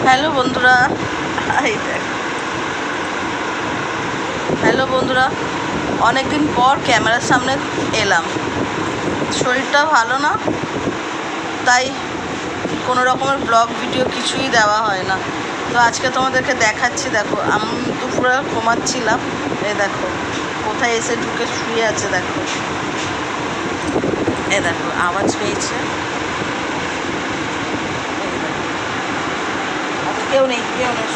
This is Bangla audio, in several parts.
হ্যালো বন্ধুরা, এই দেখ। হ্যালো বন্ধুরা, অনেকদিন পর ক্যামেরার সামনে এলাম। শরীরটা ভালো না, তাই কোনো রকমের ব্লগ ভিডিও কিছুই দেওয়া হয় না। তো আজকে তোমাদেরকে দেখাচ্ছি। দেখো, আমি দুপুরে ঘুমাচ্ছিলাম, এই দেখো কোথায় এসে ঢুকে শুয়ে আছে। দেখো, এ দেখো আওয়াজ পেয়েছে। কেউ নেই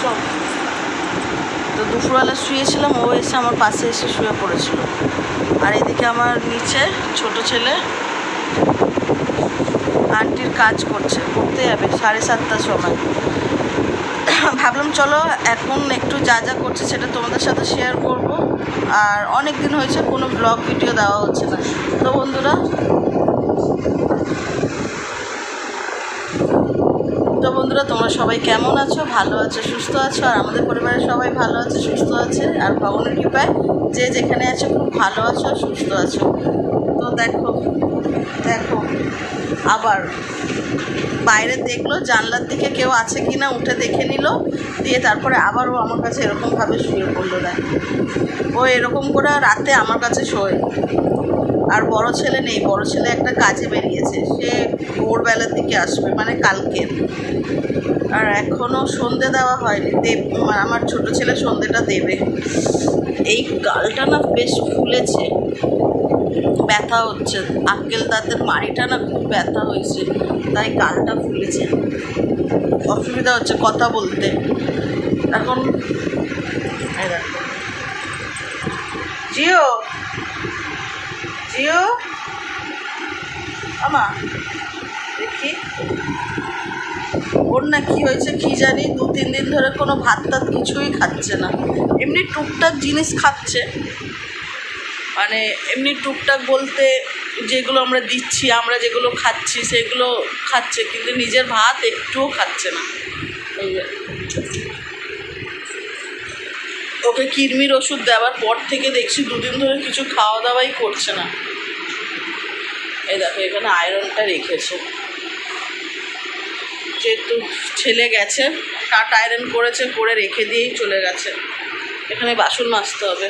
সব। তো দুপুরবেলা শুয়েছিলাম, ও এসে আমার পাশে এসে শুয়ে পড়েছিল। আর এদিকে আমার নিচে ছোট ছেলে আন্টির কাজ করতে যাবে 7:30টার সময়। ভাবলাম চলো এখন একটু যা যা করছে সেটা তোমাদের সাথে শেয়ার করব। আর অনেক দিন হয়েছে কোনো ব্লগ ভিডিও দেওয়া হচ্ছে না। তো বন্ধুরা তোমরা সবাই কেমন আছো? ভালো আছো, সুস্থ আছো? আর আমাদের পরিবারের সবাই ভালো আছে, সুস্থ আছে। আর ভগবানের কৃপায় যে যেখানে আছো খুব ভালো আছো, সুস্থ আছো। তো দেখো আবার বাইরে দেখলো জানলার দিকে কেউ আছে কি না, উঠে দেখে নিল, দিয়ে তারপরে আবার ও আমার কাছে এরকমভাবে শুয়ে পড়লো। দেখ, ও এরকম করে রাতে আমার কাছে শোয়। আর বড় ছেলে নেই, বড় ছেলে একটা কাজে বেরিয়েছে, সে ভোরবেলার দিকে আসবে, মানে কালকে। আর এখনও সন্ধে দেওয়া হয়নি, আমার ছোট ছেলে সন্ধেটা দেবে। এই গালটা না বেশ ফুলেছে, ব্যথা হচ্ছে, আক্কেল দাঁতের মাড়িটা না খুব ব্যথা হয়েছে, তাই গালটা ফুলেছে, অসুবিধা হচ্ছে কথা বলতে। এখন জিও জিও আমা দেখি ওর না কী হয়েছে কি জানি, 2-3 দিন ধরে কোনো ভাত টাত কিছুই খাচ্ছে না। এমনি টুকটাক জিনিস খাচ্ছে, মানে এমনি টুকটাক বলতে যেগুলো আমরা দিচ্ছি, আমরা যেগুলো খাচ্ছি সেগুলো খাচ্ছে, কিন্তু নিজের ভাত একটুও খাচ্ছে না। ওকে কিডনির ওষুধ দেওয়ার পর থেকে দেখছি 2 দিন ধরে কিছু খাওয়া দাওয়াই করছে না। এই দেখো এখানে আয়রনটা রেখেছে, যেহেতু ছেলে গেছে কাট আয়রন করেছে, করে রেখে দিয়েই চলে গেছে। এখানে বাসন মাজতে হবে,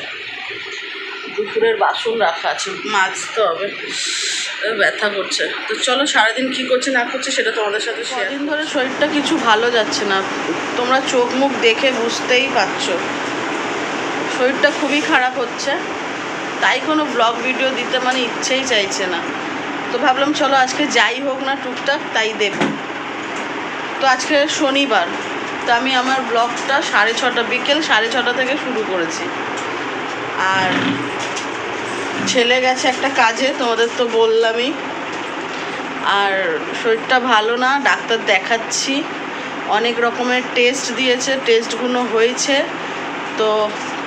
দুপুরের বাসন রাখা আছে, মাজতে হবে, ব্যথা করছে। তো চলো সারাদিন কী করছে না করছে সেটা তোমাদের সাথে শেয়ার। দিন ধরে শরীরটা কিছু ভালো যাচ্ছে না, তোমরা চোখ মুখ দেখে বুঝতেই পারছো শরীরটা খুবই খারাপ হচ্ছে, তাই কোনো ব্লগ ভিডিও দিতে মানে ইচ্ছেই চাইছে না। তো ভাবলাম চলো আজকে যাই হোক না টুকটাক তাই দেব। তো আজকে শনিবার, তো আমি আমার ব্লগটা বিকেল 6:30 থেকে শুরু করেছি। আর ছেলে গেছে একটা কাজে, তোমাদের তো বললামই। আর শরীরটা ভালো না, ডাক্তার দেখাচ্ছি, অনেক রকমের টেস্ট দিয়েছে, টেস্টগুলো হয়েছে। তো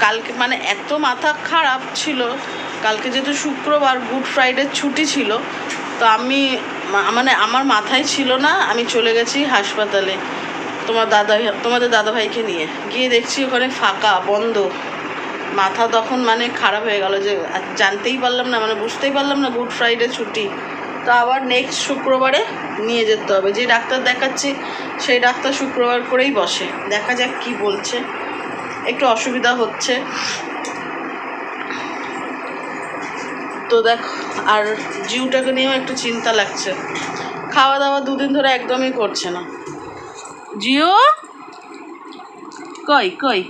কালকে মানে এত মাথা খারাপ ছিল, কালকে যেহেতু শুক্রবার, গুড ফ্রাইডে ছুটি ছিল, তো আমি মানে আমার মাথায় ছিল না, আমি চলে গেছি হাসপাতালে তোমাদের দাদাভাইকে নিয়ে গিয়ে দেখছি ওখানে ফাঁকা, বন্ধ। মাথা তখন মানে খারাপ হয়ে গেল, যে জানতেই পারলাম না, মানে বুঝতেই পারলাম না গুড ফ্রাইডে ছুটি। তো আবার নেক্সট শুক্রবারে নিয়ে যেতে হবে, যে ডাক্তার দেখাচ্ছি সেই ডাক্তার শুক্রবার করেই বসে, দেখা যাক কি বলছে। একটু অসুবিধা হচ্ছে তো দেখ, আর জিউটাকে নিয়েও একটু চিন্তা লাগছে। খাওয়া দাওয়া 2 দিন ধরে একদমই করছে না। জিও কই কই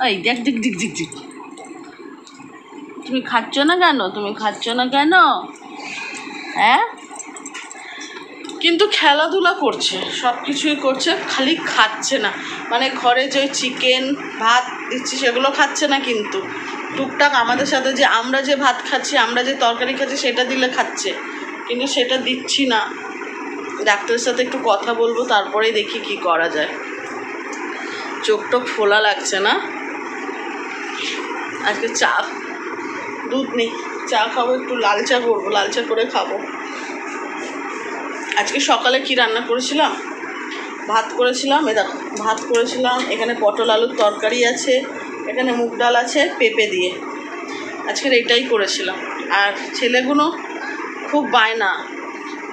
ওই দেখ দিক দিক দিক দিক, তুমি খাচ্ছ না কেন? হ্যাঁ, কিন্তু খেলাধুলা করছে, সব কিছুই করছে, খালি খাচ্ছে না। মানে ঘরে যে চিকেন ভাত দিচ্ছি সেগুলো খাচ্ছে না, কিন্তু টুকটাক আমাদের সাথে যে আমরা যে ভাত খাচ্ছি, আমরা যে তরকারি খাচ্ছি সেটা দিলে খাচ্ছে, কিন্তু সেটা দিচ্ছি না। ডাক্তারের সাথে একটু কথা বলবো, তারপরেই দেখি কি করা যায়। চোখ টোক ফোলা লাগছে না। আজকে দুধ নেই, চা খাবো, একটু লাল চা করবো, লাল চা করে খাবো। আজকে সকালে কি রান্না করেছিলাম, ভাত করেছিলাম, ভাত করেছিলাম, এখানে পটল আলুর তরকারি আছে, এখানে মুগ ডাল আছে পেঁপে দিয়ে, আজকের এটাই করেছিলাম। আর ছেলেগুলো খুব বায়না,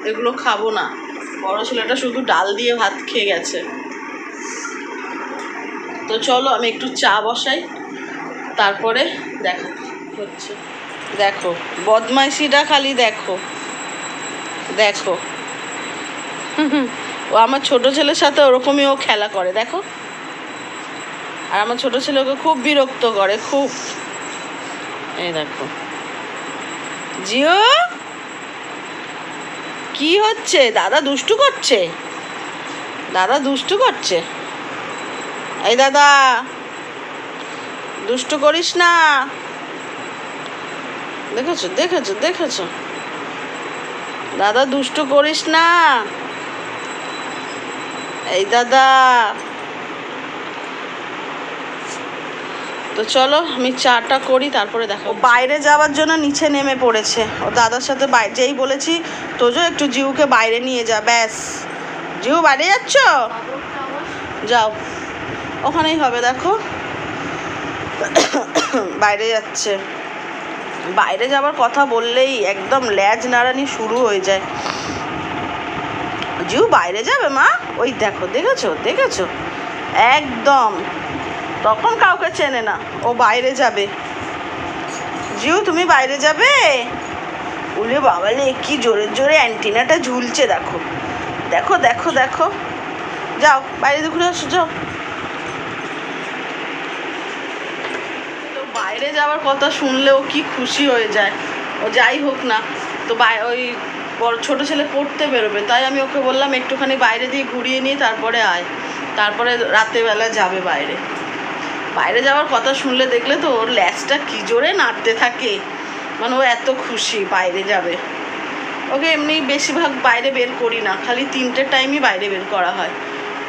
এগুলো খাবো না। বড় ছেলেটা শুধু ডাল দিয়ে ভাত খেয়ে গেছে, তো চলো আমি একটু চা বসাই, তারপরে দেখা হচ্ছে। দেখো বদমাইশিটা খালি দেখো দেখো। ও আমার ছোট ছেলের সাথে ওরকমই ও খেলা করে দেখো। আর আমার ছোট ছেলে ওকে খুব বিরক্ত করে, খুব। এই দেখো জিও, কি হচ্ছে? দাদা দুষ্টু করছে, দাদা দুষ্টু করছে। এই দাদা দুষ্টু করিস না। দেখেছো দেখেছো দেখেছো, দাদা দুষ্টু করিস না। এই দাদা, তো চলো আমি চাটা করি, তারপরে দেখো। ও বাইরে যাওয়ার জন্য নিচে নেমে পড়েছে, ও দাদার সাথে যেই বলেছি তোজো একটু জিউকে বাইরে নিয়ে যা, ব্যাস। জিউ বাইরে যাচ্ছ? যাও, ওখানেই হবে দেখো। বাইরে যাচ্ছে, বাইরে যাবার কথা বললেই একদম ল্যাজ নাড়ানি শুরু হয়ে যায়। জিউ বাইরে যাবে মা? ওই দেখো, দেখেছো দেখেছো, একদম তখন কাউকে চেনে না, ও বাইরে যাবে। জিউ তুমি বাইরে যাবে? উলে বাবালে কি জোরে জোরে অ্যান্টিনাটা ঝুলছে, দেখো দেখো দেখো দেখো। যাও বাইরে ঘুরে আসো, যাও। বাইরে যাওয়ার কথা শুনলেও কি খুশি হয়ে যায়। ও যাই হোক না, তো ওই বড় ছোটো ছেলে পড়তে বেরোবে, তাই আমি ওকে বললাম একটুখানি বাইরে দিয়ে ঘুরিয়ে নিয়ে তারপরে আয়, তারপরে রাতেরবেলা যাবে বাইরে। বাইরে যাওয়ার কথা শুনলে দেখলে তো ওর ল্যাজটা কী জোরে নাড়তে থাকে, মানে ও এত খুশি বাইরে যাবে। ওকে এমনি বেশিরভাগ বাইরে বের করি না, খালি 3টে টাইমই বাইরে বের করা হয়।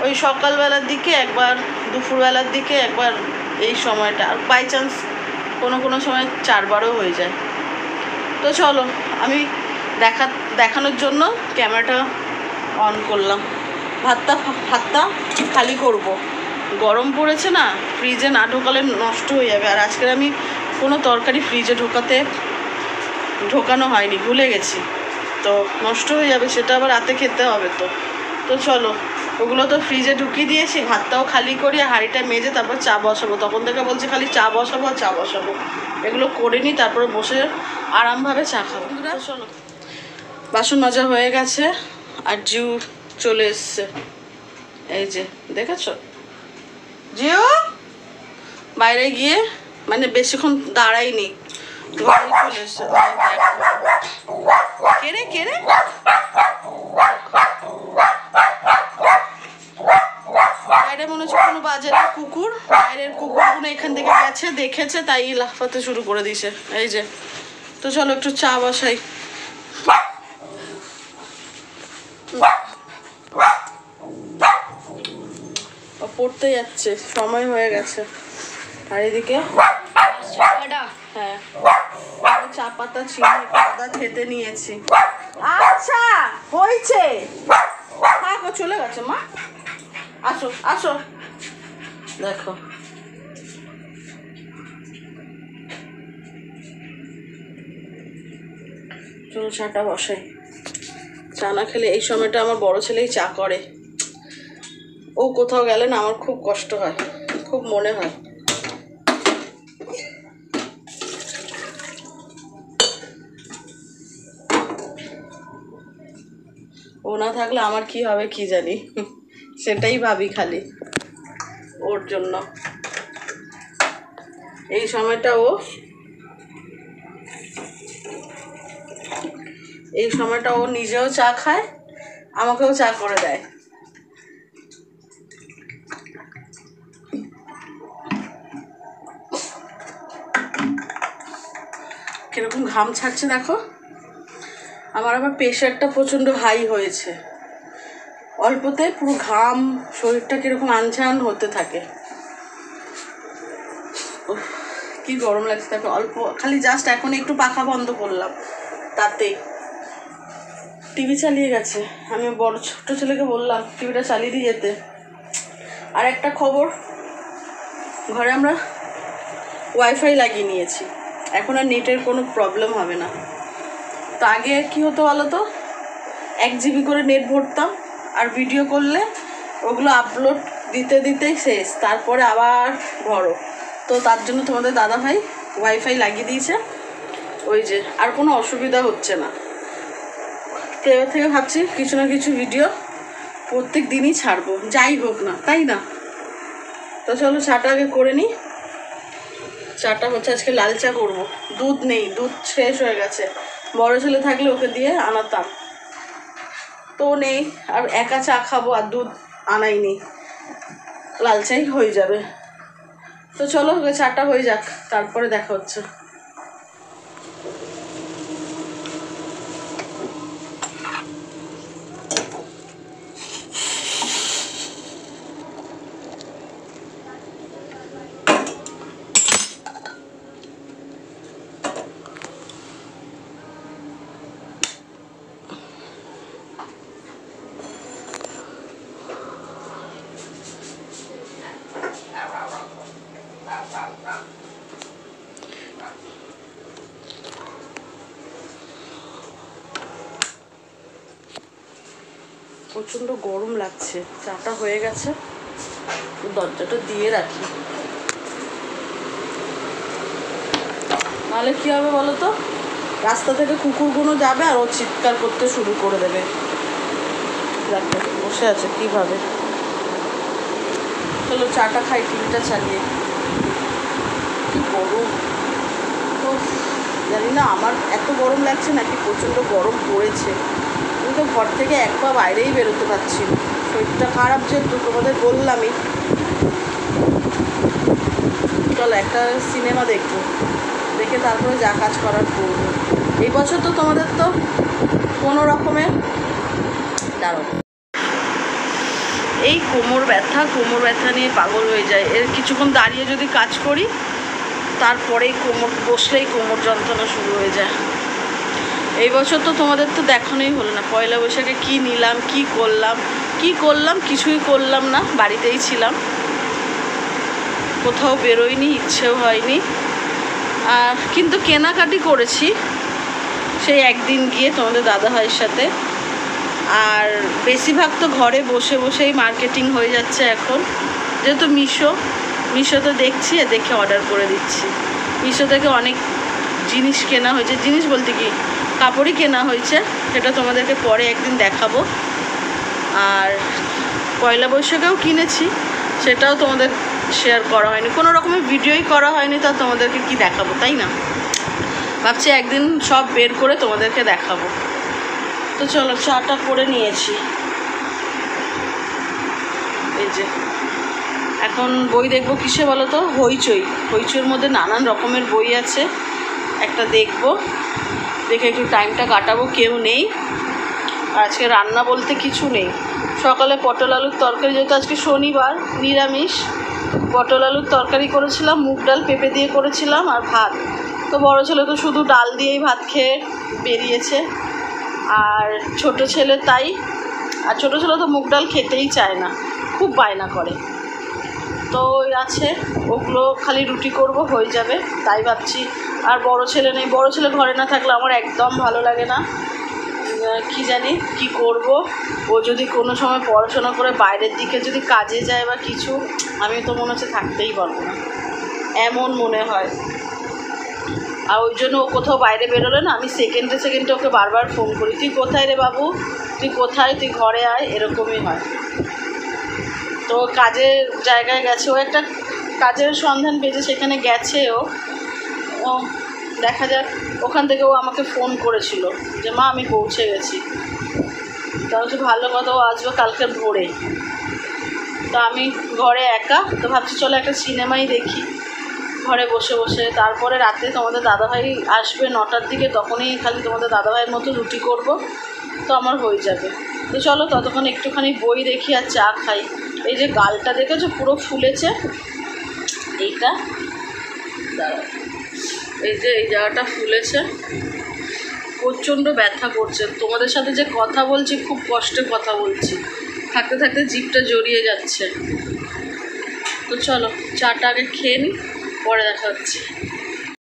ওই সকালবেলার দিকে একবার, দুপুরবেলার দিকে একবার, এই সময়টা। আর বাই চান্স কোনো সময় 4বারও হয়ে যায়। তো চলো আমি দেখানোর জন্য ক্যামেরাটা অন করলাম। ভাতটা খালি করব, গরম পড়েছে না, ফ্রিজে না ঢোকালে নষ্ট হয়ে যাবে। আর আজকের আমি কোনো তরকারি ফ্রিজে ঢোকানো হয়নি, ভুলে গেছি, তো নষ্ট হয়ে যাবে, সেটা আবার রাতে খেতে হবে। তো চলো ওগুলো তো ফ্রিজে ঢুকিয়ে দিয়েছি, ভাতটাও খালি করি, আর হাঁড়িটা মেজে তারপর চা বসাবো। তখন থেকে বলছি খালি চা বসাবো আর চা বসাবো, এগুলো করে নিই, তারপরে বসে আরামভাবে চা খাবো। চলো বাসন মাজা হয়ে গেছে, আর জিউ চলে এসছে, এই যে দেখেছো। জিউ বাইরে গিয়ে মানে বেশিক্ষণ দাঁড়াইনি, চলে এসছে। কেড়ে কেড়ে বাইরে মনে হচ্ছে কোনো বাজারের কুকুর, বাইরের কুকুরগুলো এখান থেকে গেছে, দেখেছে, তাই লাফাতে শুরু করে দিয়েছে। এই যে, তো চলো একটু চা বসাই। পড়তে যাচ্ছে, সময় হয়ে গেছে। আর এদিকে হ্যাঁ চা পাতা চিনি আদা খেতে নিয়েছি। আচ্ছা হয়েছে, থাকো, চলে গেছে মা, আসো আসো। দেখো চলো চাটা বসাই। চা না খেলে এই সময়টা আমার বড় ছেলেই চা করে, ও কোথাও গেলে না আমার খুব কষ্ট হয়, খুব মনে হয়। ও না থাকলে আমার কি হবে কি জানি, সেটাই ভাবি খালি ওর জন্য। এই সময়টা ও নিজেও চা খায়, আমাকেও চা করে দেয়। কিরকম ঘাম ছাড়ছে দেখো। আমার আবার প্রেশারটা প্রচণ্ড হাই হয়েছে, অল্পতে পুরো ঘাম, শরীরটা কিরকম আনছান হতে থাকে। কি গরম লাগছে দেখো, অল্প খালি জাস্ট এখন একটু পাখা বন্ধ করলাম, তাতেই টিভি চালিয়ে গেছে। আমি ছোট ছেলেকে বললাম টিভিটা চালিয়ে দিয়ে যেতে। আর একটা খবর, ঘরে আমরা ওয়াইফাই লাগিয়ে নিয়েছি, এখন আর নেটের কোনো প্রবলেম হবে না। তো আগে কি হতো বলো তো, 1 GB করে নেট ভরতাম, আর ভিডিও করলে ওগুলো আপলোড দিতে দিতেই শেষ, তারপরে আবার ভরো। তো তার জন্য তোমাদের দাদাভাই ওয়াইফাই লাগিয়ে দিয়েছে। ওই যে আর কোনো অসুবিধা হচ্ছে না। তো এবার থেকে ভাবছি কিছু না কিছু ভিডিও প্রত্যেক দিনই ছাড়বো, যাই হোক না, তাই না? তো চলো চাটা আগে করে নিই। চাটা হচ্ছে আজকে লাল চা করবো। দুধ নেই, দুধ শেষ হয়ে গেছে। বড় ছেলে থাকলে ওকে দিয়ে আনাতাম, তো নেই। আর একা চা খাবো আর দুধ আনাই নেই, লাল চাই হয়ে যাবে। তো চলো চাটা হয়ে যাক, তারপরে দেখা হচ্ছে। প্রচণ্ড গরম লাগছে। চাটা হয়ে গেছে, দরজাটা দিয়ে রাখি, নাহলে কী হবে বলো তো, রাস্তা থেকে কুকুরগুলো যাবে আর ও চিৎকার করতে শুরু করে দেবে। দেখো বসে আছে কীভাবে। চলো চাটা খাই, টিভিটা চালিয়ে। কী গরম, তো জানি না আমার এত গরম লাগছে নাকি প্রচণ্ড গরম পড়েছে। আমি তো ঘর থেকে এক পা বাইরেই বেরোতে পারছি না, শরীরটা খারাপ যেহেতু তোমাদের বললামই। চলো একটা সিনেমা দেখবো, দেখে তারপরে যা কাজ করার করবো। এই বছর তো তোমাদের তো কোনো রকমের দাঁড়ো, এই কোমর ব্যথা নিয়ে পাগল হয়ে যায়। এর কিছুক্ষণ দাঁড়িয়ে যদি কাজ করি তারপরেই বসলেই কোমর যন্ত্রণা শুরু হয়ে যায়। এই বছর তো তোমাদের তো দেখানোই হলো না, পয়লা বৈশাখে কী নিলাম, কী করলাম কিছুই করলাম না, বাড়িতেই ছিলাম, কোথাও বেরোয়নি, ইচ্ছেও হয়নি। কিন্তু কেনাকাটি করেছি সেই একদিন গিয়ে তোমাদের দাদাভাইয়ের সাথে। আর বেশিরভাগ তো ঘরে বসে বসেই মার্কেটিং হয়ে যাচ্ছে এখন, যেহেতু মিশোতে দেখছি, দেখে অর্ডার করে দিচ্ছি। মিশো থেকে অনেক জিনিস কেনা হয়েছে, জিনিস বলতে কি কাপড়ই কেনা হয়েছে, সেটা তোমাদেরকে পরে একদিন দেখাবো। আর পয়লা বৈশাখেও কিনেছি, সেটাও তোমাদের শেয়ার করা হয়নি, কোনো রকমের ভিডিওই করা হয়নি, তা তোমাদেরকে কি দেখাবো, তাই না? ভাবছি একদিন সব বের করে তোমাদেরকে দেখাবো। তো চলো চাটা করে নিয়েছি। এই যে এখন বই দেখবো কিসে বলো তো, হইচইয়ের মধ্যে নানান রকমের বই আছে, একটা দেখবো, দেখে একটু টাইমটা কাটাবো। কেউ নেই, আজকে রান্না বলতে কিছু নেই। সকালে পটল আলুর তরকারি, যেহেতু আজকে শনিবার নিরামিষ, পটল আলুর তরকারি করেছিলাম, মুগ ডাল পেঁপে দিয়ে করেছিলাম, আর ভাত। তো বড় ছেলে তো শুধু ডাল দিয়েই ভাত খেয়ে বেরিয়েছে, আর ছোট ছেলে তাই। আর ছোটো ছেলে তো মুগ ডাল খেতেই চায় না, খুব বায়না করে। তো আছে, ওগুলো খালি রুটি করব, হয়ে যাবে, তাই ভাবছি। আর বড় ছেলে নেই, বড় ছেলে ঘরে না থাকলে আমার একদম ভালো লাগে না, কি জানি কি করব। ও যদি কোনো সময় পড়াশোনা করে বাইরের দিকে যদি কাজে যায় বা কিছু, আমি তো মনে হচ্ছে থাকতেই পারবো না, এমন মনে হয়। আর ওই জন্য ও কোথাও বাইরে বেরোলে না, আমি সেকেন্ডে ওকে বারবার ফোন করি, তুই কোথায় রে বাবু, তুই কোথায়, তুই ঘরে আয়, এরকমই হয়। তো কাজের জায়গায় গেছে, ও একটা কাজের সন্ধান পেয়েছে, সেখানে গেছে ও দেখা যাক। ওখান থেকে ও আমাকে ফোন করেছিল যে মা আমি পৌঁছে গেছি। তা হচ্ছে ভালো কথা, ও আসবে কালকে ভোরে। তো আমি ঘরে একা, তো ভাবছি চলো একটা সিনেমাই দেখি ঘরে বসে বসে। তারপরে রাতে তোমাদের দাদাভাই আসবে 9টার দিকে, তখনই খালি তোমাদের দাদাভাইয়ের মতো রুটি করব, তো আমার হয়ে যাবে। তো চলো ততক্ষণ একটুখানি বই দেখি আর চা খাই। এই যে গালটা দেখেছো পুরো ফুলেছে, এইটা দাঁড়াও, এই যে এই জায়গাটা ফুলেছে, প্রচণ্ড ব্যথা করছে। তোমাদের সাথে যে কথা বলছি খুব কষ্টে কথা বলছি, থাকতে থাকতে জিভটা জড়িয়ে যাচ্ছে। তো চলো চাটা আগে খেয়ে নিই, পরে দেখা হচ্ছে।